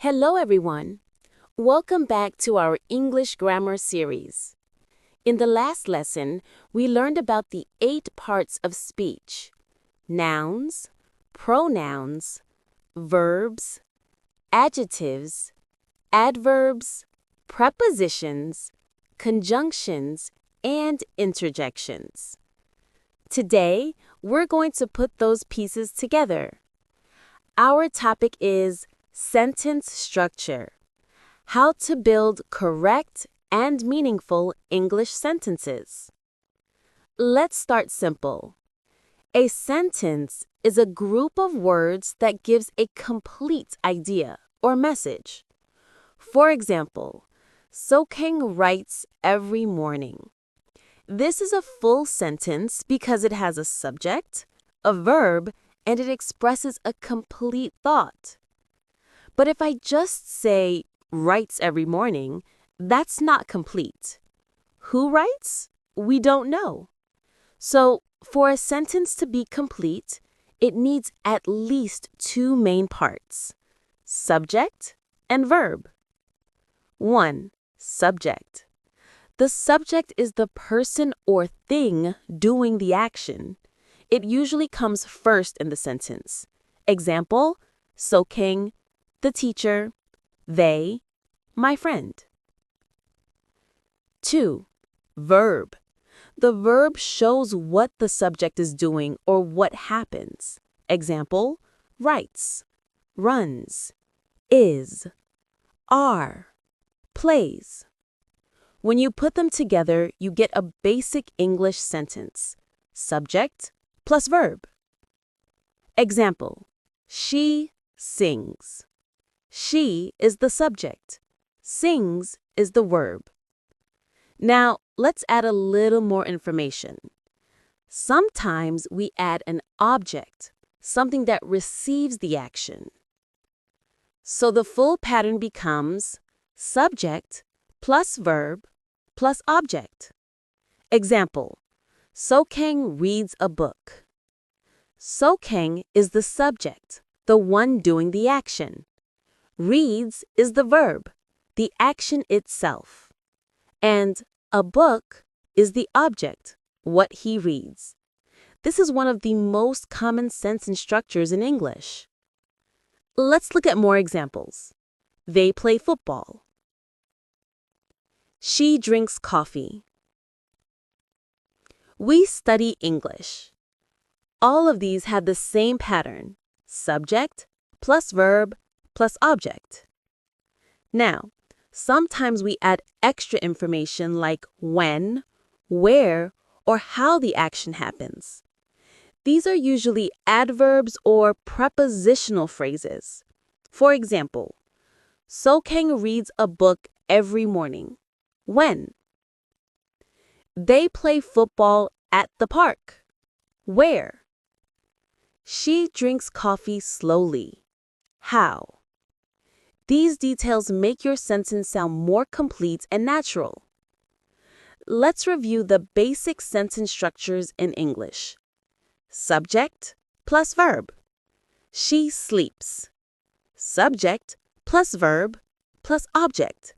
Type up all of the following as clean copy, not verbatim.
Hello, everyone. Welcome back to our English grammar series. In the last lesson, we learned about the 8 parts of speech: nouns, pronouns, verbs, adjectives, adverbs, prepositions, conjunctions, and interjections. Today, we're going to put those pieces together. Our topic is sentence structure: how to build correct and meaningful English sentences. Let's start simple. A sentence is a group of words that gives a complete idea or message. For example, So-Kang writes every morning. This is a full sentence because it has a subject, a verb, and it expresses a complete thought. But if I just say, writes every morning, that's not complete. Who writes? We don't know. So, for a sentence to be complete, it needs at least 2 main parts: subject and verb. 1. Subject. The subject is the person or thing doing the action. It usually comes first in the sentence. Example, So-Kang, the teacher, they, my friend. 2. Verb. The verb shows what the subject is doing or what happens. Example, writes, runs, is, are, plays. When you put them together, you get a basic English sentence: subject plus verb. Example, she sings. She is the subject. Sings is the verb. Now, let's add a little more information. Sometimes we add an object, something that receives the action. So the full pattern becomes subject plus verb plus object. Example, So-Kang reads a book. So-Kang is the subject, the one doing the action. Reads is the verb, the action itself. And a book is the object, what he reads. This is one of the most common sentence structures in English. Let's look at more examples. They play football. She drinks coffee. We study English. All of these have the same pattern: subject plus verb plus object. Now, sometimes we add extra information like when, where, or how the action happens. These are usually adverbs or prepositional phrases. For example, So-Kang reads a book every morning. When? They play football at the park. Where? She drinks coffee slowly. How? These details make your sentence sound more complete and natural. Let's review the basic sentence structures in English. Subject plus verb. She sleeps. Subject plus verb plus object.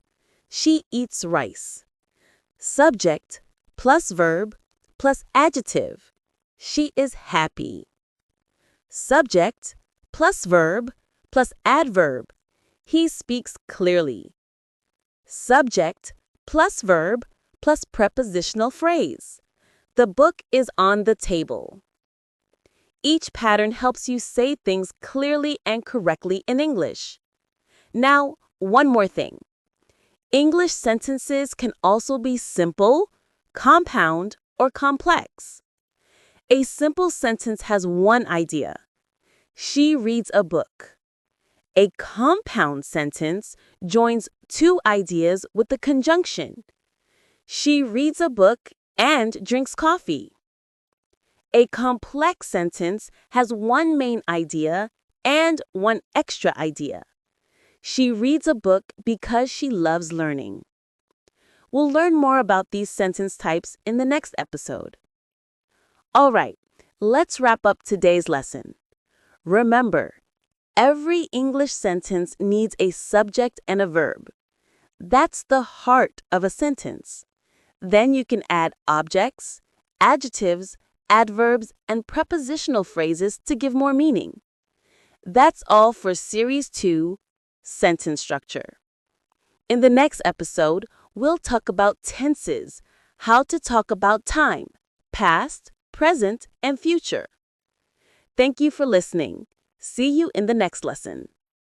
She eats rice. Subject plus verb plus adjective. She is happy. Subject plus verb plus adverb. He speaks clearly. Subject plus verb plus prepositional phrase. The book is on the table. Each pattern helps you say things clearly and correctly in English. Now, one more thing. English sentences can also be simple, compound, or complex. A simple sentence has one idea. She reads a book. A compound sentence joins 2 ideas with the conjunction. She reads a book and drinks coffee. A complex sentence has one main idea and one extra idea. She reads a book because she loves learning. We'll learn more about these sentence types in the next episode. All right, let's wrap up today's lesson. Remember, Every English sentence needs a subject and a verb. That's the heart of a sentence. Then you can add objects, adjectives, adverbs, and prepositional phrases to give more meaning. That's all for Series 2, Sentence Structure. In the next episode, we'll talk about tenses, how to talk about time, past, present, and future. Thank you for listening. See you in the next lesson.